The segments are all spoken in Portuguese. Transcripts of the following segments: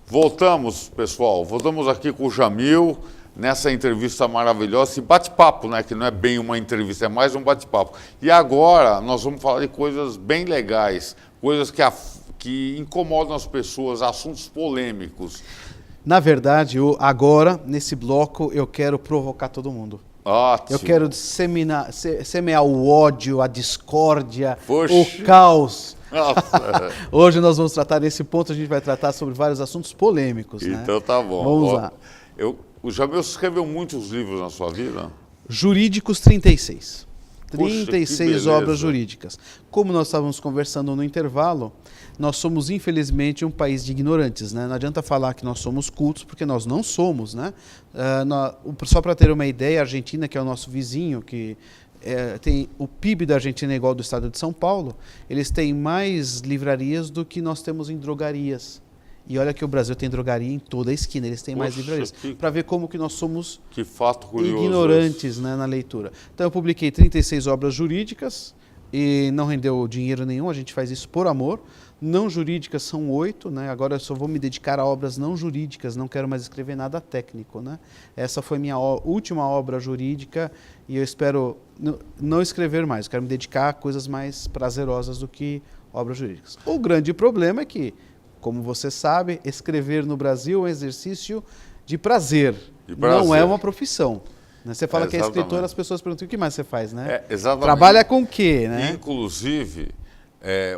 Voltamos, pessoal. Voltamos aqui com o Jamil, nessa entrevista maravilhosa, esse bate-papo, né? Que não é bem uma entrevista, é mais um bate-papo. E agora nós vamos falar de coisas bem legais, coisas que incomodam as pessoas, assuntos polêmicos. Na verdade, agora, nesse bloco, eu quero provocar todo mundo. Ótimo. Eu quero semear o ódio, a discórdia, Poxa. o caos. Nossa. Hoje nós vamos tratar nesse ponto, a gente vai tratar sobre vários assuntos polêmicos. Então né? tá bom. Vamos lá. O Jamil escreveu muitos livros na sua vida? Jurídicos 36. Poxa, 36 obras jurídicas. Como nós estávamos conversando no intervalo, nós somos, infelizmente, um país de ignorantes. Né? Não adianta falar que nós somos cultos, porque nós não somos. Né? Só para ter uma ideia, a Argentina, que é o nosso vizinho, que tem o PIB da Argentina é igual ao do estado de São Paulo, eles têm mais livrarias do que nós temos em drogarias. E olha que o Brasil tem drogaria em toda a esquina, eles têm mais livrarias. Para ver como que nós somos ignorantes, né, na leitura. Então eu publiquei 36 obras jurídicas e não rendeu dinheiro nenhum, a gente faz isso por amor. Não jurídicas são 8, né? Agora eu só vou me dedicar a obras não jurídicas, não quero mais escrever nada técnico. Né? Essa foi minha última obra jurídica e eu espero não escrever mais, quero me dedicar a coisas mais prazerosas do que obras jurídicas. O grande problema é que, como você sabe, escrever no Brasil é um exercício de prazer, não é uma profissão. Você fala que é escritor, as pessoas perguntam o que mais você faz, né? Exatamente. Trabalha com o quê, né? Inclusive,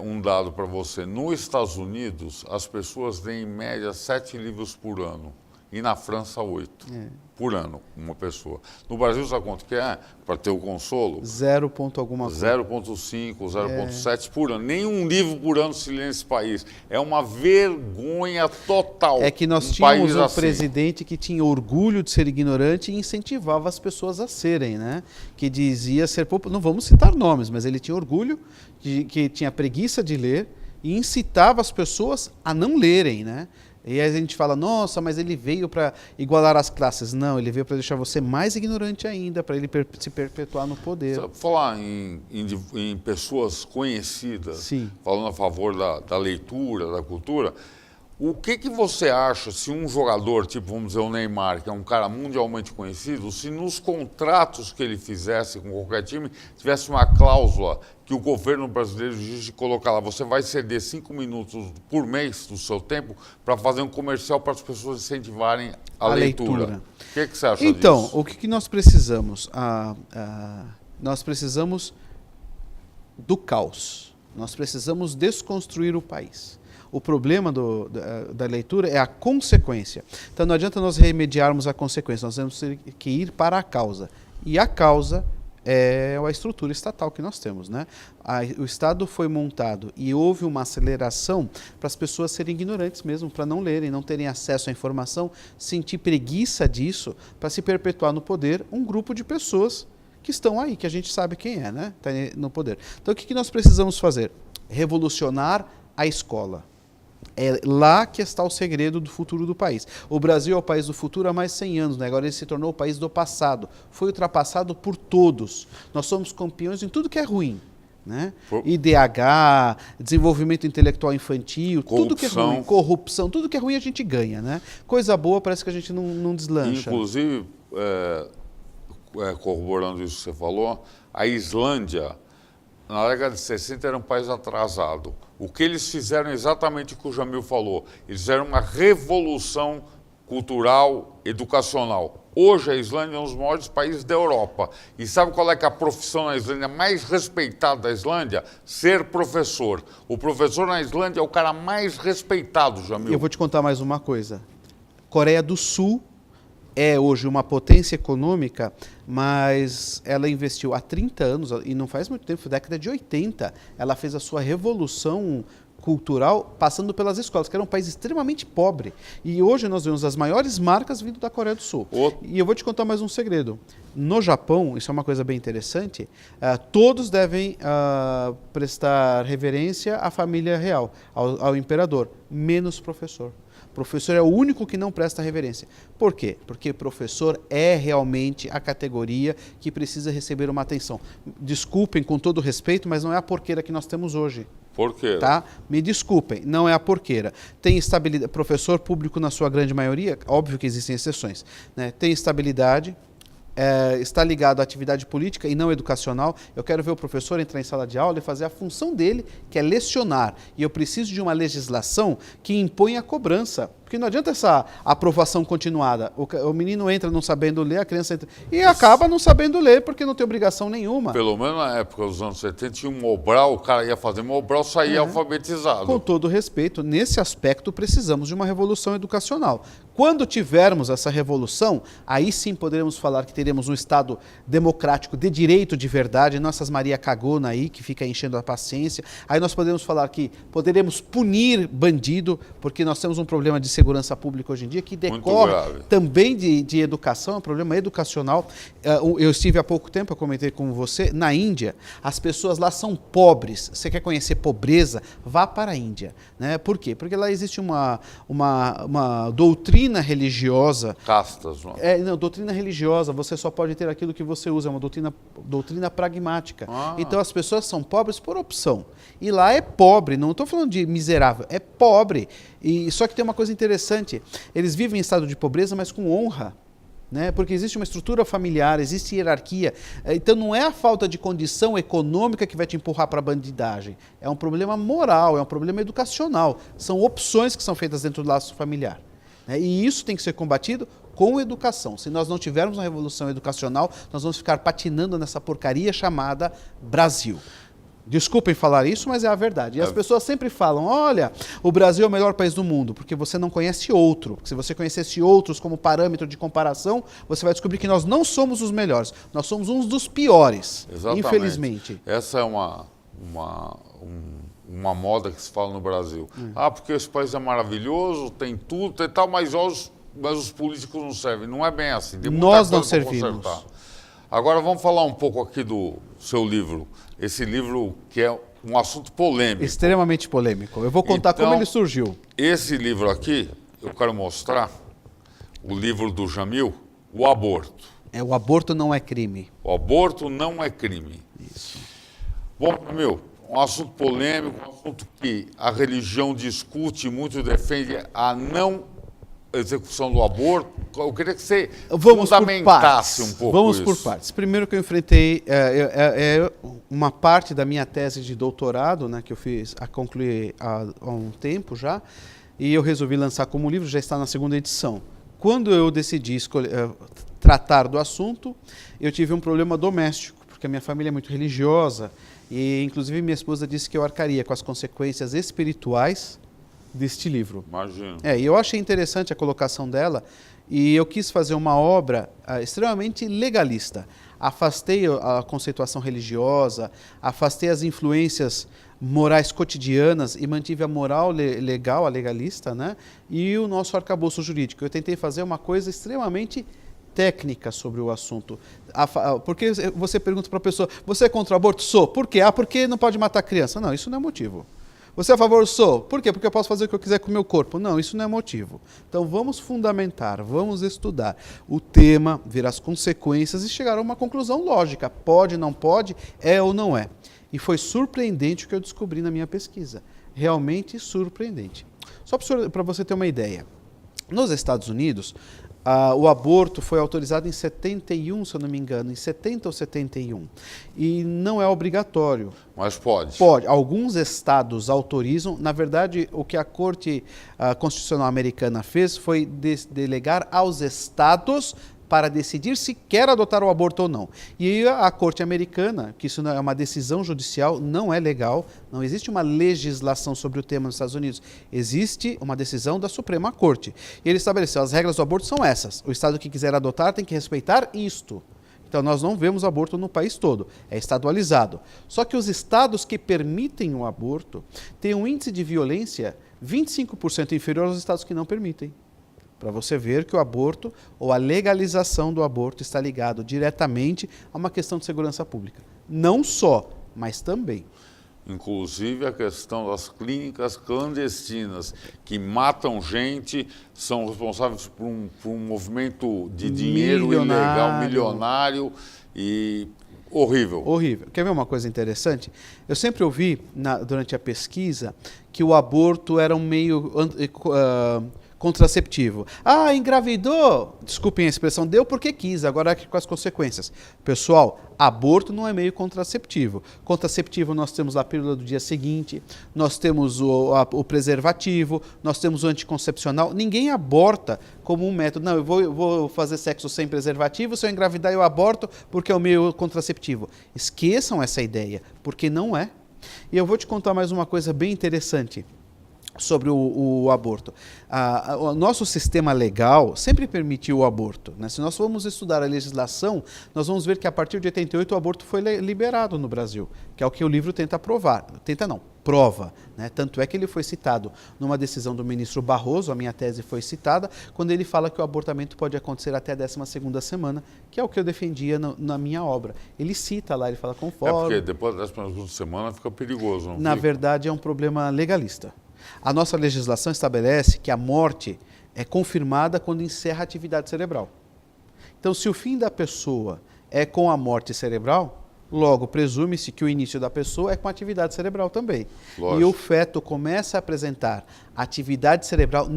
um dado para você, nos Estados Unidos, as pessoas têm em média 7 livros por ano, e na França 8 por ano, uma pessoa. No Brasil, sabe quanto que é? Para ter o consolo? 0 ponto alguma coisa. 0,5, 0,7 por ano. Nenhum livro por ano se lê nesse país. É uma vergonha total. É que nós tínhamos um presidente que tinha orgulho de ser ignorante e incentivava as pessoas a serem, né? Que dizia ser popular. Não vamos citar nomes, mas ele tinha orgulho que tinha preguiça de ler e incitava as pessoas a não lerem, né? E aí a gente fala, nossa, mas ele veio para igualar as classes. Não, ele veio para deixar você mais ignorante ainda, para ele se perpetuar no poder. Falar em pessoas conhecidas, Sim, falando a favor da leitura, da cultura, o que você acha se um jogador, tipo, vamos dizer, o Neymar, que é um cara mundialmente conhecido, se nos contratos que ele fizesse com qualquer time, tivesse uma cláusula que o governo brasileiro exige colocar lá, você vai ceder 5 minutos por mês do seu tempo para fazer um comercial para as pessoas incentivarem a leitura. O que você acha disso? Então, o que nós precisamos? Nós precisamos do caos. Nós precisamos desconstruir o país. O problema da leitura é a consequência. Então não adianta nós remediarmos a consequência, nós temos que ir para a causa. E a causa é a estrutura estatal que nós temos. Né? O Estado foi montado e houve uma aceleração para as pessoas serem ignorantes mesmo, para não lerem, não terem acesso à informação, sentir preguiça disso, para se perpetuar no poder um grupo de pessoas que estão aí, que a gente sabe quem é, né? Tá no poder. Então o que nós precisamos fazer? Revolucionar a escola. É lá que está o segredo do futuro do país. O Brasil é o país do futuro há mais de 100 anos, né? Agora ele se tornou o país do passado. Foi ultrapassado por todos. Nós somos campeões em tudo que é ruim. Né? IDH, desenvolvimento intelectual infantil, tudo que é ruim, corrupção, tudo que é ruim a gente ganha. Né? Coisa boa parece que a gente não deslancha. Inclusive, corroborando isso que você falou, a Islândia, na década de 60, era um país atrasado. O que eles fizeram é exatamente o que o Jamil falou. Eles fizeram uma revolução cultural, educacional. Hoje a Islândia é um dos maiores países da Europa. E sabe qual é que é a profissão na Islândia mais respeitada da Islândia? Ser professor. O professor na Islândia é o cara mais respeitado, Jamil. Eu vou te contar mais uma coisa. Coreia do Sul é hoje uma potência econômica, mas ela investiu há 30 anos, e não faz muito tempo, foi década de 80, ela fez a sua revolução cultural passando pelas escolas, que era um país extremamente pobre. E hoje nós vemos as maiores marcas vindo da Coreia do Sul. E eu vou te contar mais um segredo. No Japão, isso é uma coisa bem interessante, todos devem prestar reverência à família real, ao imperador, menos professor. Professor é o único que não presta reverência. Por quê? Porque professor é realmente a categoria que precisa receber uma atenção. Desculpem com todo respeito, mas não é a porqueira que nós temos hoje. Porqueira. Tá? Me desculpem, não é a porqueira. Tem estabilidade, professor público na sua grande maioria, óbvio que existem exceções, né? Tem estabilidade, está ligado à atividade política e não educacional. Eu quero ver o professor entrar em sala de aula e fazer a função dele, que é lecionar. E eu preciso de uma legislação que impõe a cobrança. Porque não adianta essa aprovação continuada. O menino entra não sabendo ler, a criança entra e acaba não sabendo ler porque não tem obrigação nenhuma. Pelo menos na época dos anos 70 tinha um Mobral, o cara ia fazer Mobral, saía alfabetizado. Com todo respeito, nesse aspecto precisamos de uma revolução educacional. Quando tivermos essa revolução, aí sim poderemos falar que teremos um Estado democrático de direito de verdade, não essas Maria Cagona aí que fica enchendo a paciência. Aí nós podemos falar que poderemos punir bandido, porque nós temos um problema de segurança pública hoje em dia que decorre também de educação, é um problema educacional. Eu estive há pouco tempo, eu comentei com você, na Índia, as pessoas lá são pobres. Você quer conhecer pobreza? Vá para a Índia. Né? Por quê? Porque lá existe uma doutrina religiosa. Castas, não? Não, doutrina religiosa, você só pode ter aquilo que você usa, é uma doutrina pragmática. Então as pessoas são pobres por opção. E lá é pobre, não estou falando de miserável, é pobre. Só que tem uma coisa interessante, eles vivem em estado de pobreza, mas com honra. Né? Porque existe uma estrutura familiar, existe hierarquia. Então não é a falta de condição econômica que vai te empurrar para a bandidagem. É um problema moral, é um problema educacional. São opções que são feitas dentro do laço familiar. E isso tem que ser combatido com educação. Se nós não tivermos uma revolução educacional, nós vamos ficar patinando nessa porcaria chamada Brasil. Desculpem falar isso, mas é a verdade. E as pessoas sempre falam, olha, o Brasil é o melhor país do mundo, porque você não conhece outro. Porque se você conhecesse outros como parâmetro de comparação, você vai descobrir que nós não somos os melhores. Nós somos uns dos piores, exatamente. Infelizmente. Essa é uma moda que se fala no Brasil. Porque esse país é maravilhoso, tem tudo, tem tal, mas os políticos não servem. Não é bem assim. Nós não servimos. Agora vamos falar um pouco aqui do seu livro. Esse livro que é um assunto polêmico. Extremamente polêmico. Eu vou contar como ele surgiu. Esse livro aqui, eu quero mostrar o livro do Jamil, O Aborto. O aborto não é crime. O aborto não é crime. Isso. Bom, um assunto polêmico, um assunto que a religião discute muito, defende a não execução do aborto. Eu queria que você fundamentasse um pouco Vamos isso. por partes. Primeiro que eu enfrentei uma parte da minha tese de doutorado, né, que eu fiz a concluir há um tempo já, e eu resolvi lançar como livro, já está na segunda edição. Quando eu decidi tratar do assunto, eu tive um problema doméstico, porque a minha família é muito religiosa, e inclusive minha esposa disse que eu arcaria com as consequências espirituais deste livro. Imagino. E eu achei interessante a colocação dela e eu quis fazer uma obra extremamente legalista. Afastei a conceituação religiosa, afastei as influências morais cotidianas e mantive a moral legal, a legalista, né? E o nosso arcabouço jurídico. Eu tentei fazer uma coisa extremamente técnica sobre o assunto. Porque você pergunta para a pessoa, você é contra o aborto? Sou. Por quê? Porque não pode matar criança. Não, isso não é motivo. Você é a favor? Sou. Por quê? Porque eu posso fazer o que eu quiser com o meu corpo. Não, isso não é motivo. Então vamos fundamentar, vamos estudar o tema, ver as consequências e chegar a uma conclusão lógica. Pode, não pode, é ou não é. E foi surpreendente o que eu descobri na minha pesquisa. Realmente surpreendente. Só para você ter uma ideia. Nos Estados Unidos, o aborto foi autorizado em 71, se eu não me engano, em 70 ou 71. E não é obrigatório. Mas pode. Pode. Alguns estados autorizam. Na verdade, o que a Corte Constitucional Americana fez foi delegar aos estados para decidir se quer adotar o aborto ou não. E a Corte Americana, que isso não é uma decisão judicial, não é legal, não existe uma legislação sobre o tema nos Estados Unidos, existe uma decisão da Suprema Corte. E ele estabeleceu, as regras do aborto são essas, o estado que quiser adotar tem que respeitar isto. Então nós não vemos aborto no país todo, é estadualizado. Só que os estados que permitem o aborto têm um índice de violência 25% inferior aos estados que não permitem. Para você ver que o aborto ou a legalização do aborto está ligado diretamente a uma questão de segurança pública. Não só, mas também. Inclusive a questão das clínicas clandestinas, que matam gente, são responsáveis por um movimento de dinheiro ilegal, milionário e horrível. Horrível. Quer ver uma coisa interessante? Eu sempre ouvi, durante a pesquisa, que o aborto era um meio contraceptivo. Ah, engravidou, desculpem a expressão, deu porque quis, agora com as consequências. Pessoal, aborto não é meio contraceptivo. Contraceptivo nós temos a pílula do dia seguinte, nós temos o preservativo, nós temos o anticoncepcional. Ninguém aborta como um método. Não, eu vou fazer sexo sem preservativo, se eu engravidar eu aborto porque é o meio contraceptivo. Esqueçam essa ideia, porque não é. E eu vou te contar mais uma coisa bem interessante sobre o aborto. O nosso sistema legal sempre permitiu o aborto, né? Se nós formos estudar a legislação, nós vamos ver que a partir de 88 o aborto foi liberado no Brasil, que é o que o livro tenta provar. Tenta não, prova, né? Tanto é que ele foi citado numa decisão do ministro Barroso, a minha tese foi citada, quando ele fala que o abortamento pode acontecer até a 12ª semana, que é o que eu defendia na minha obra. Ele cita lá, ele fala conforme... É porque depois da 12ª semana fica perigoso, não Na fica? verdade é um problema legalista. A nossa legislação estabelece que a morte é confirmada quando encerra a atividade cerebral. Então, se o fim da pessoa é com a morte cerebral, logo presume-se que o início da pessoa é com a atividade cerebral também. Lógico. E o feto começa a apresentar atividade cerebral,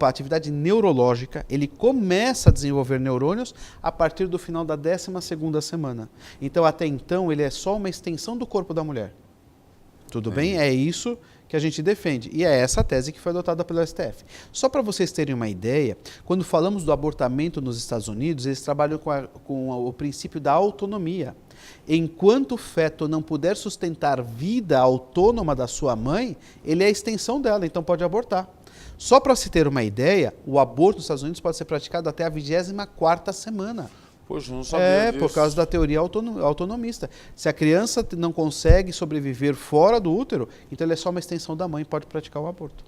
atividade neurológica, ele começa a desenvolver neurônios a partir do final da 12ª semana. Então, até então, ele é só uma extensão do corpo da mulher. Tudo bem? É isso que a gente defende. E é essa a tese que foi adotada pelo STF. Só para vocês terem uma ideia, quando falamos do abortamento nos Estados Unidos, eles trabalham com o princípio da autonomia. Enquanto o feto não puder sustentar vida autônoma da sua mãe, ele é a extensão dela, então pode abortar. Só para se ter uma ideia, o aborto nos Estados Unidos pode ser praticado até a 24ª semana. Poxa, não sabia disso. Por causa da teoria autonomista. Se a criança não consegue sobreviver fora do útero, então ele é só uma extensão da mãe, pode praticar o aborto.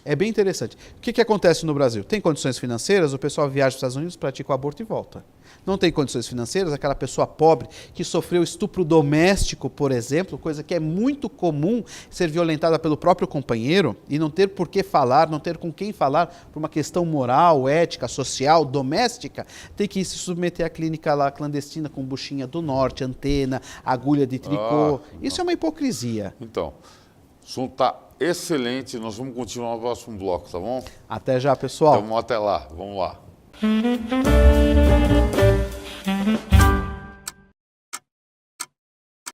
É bem interessante. O que acontece no Brasil? Tem condições financeiras, o pessoal viaja para os Estados Unidos, pratica o aborto e volta. Não tem condições financeiras, aquela pessoa pobre que sofreu estupro doméstico, por exemplo, coisa que é muito comum, ser violentada pelo próprio companheiro e não ter por que falar, não ter com quem falar, por uma questão moral, ética, social, doméstica, tem que se submeter à clínica lá clandestina com buchinha do norte, antena, agulha de tricô. Isso é uma hipocrisia. Então, o assunto está excelente, nós vamos continuar no próximo bloco, tá bom? Até já, pessoal. Então, até lá, vamos lá.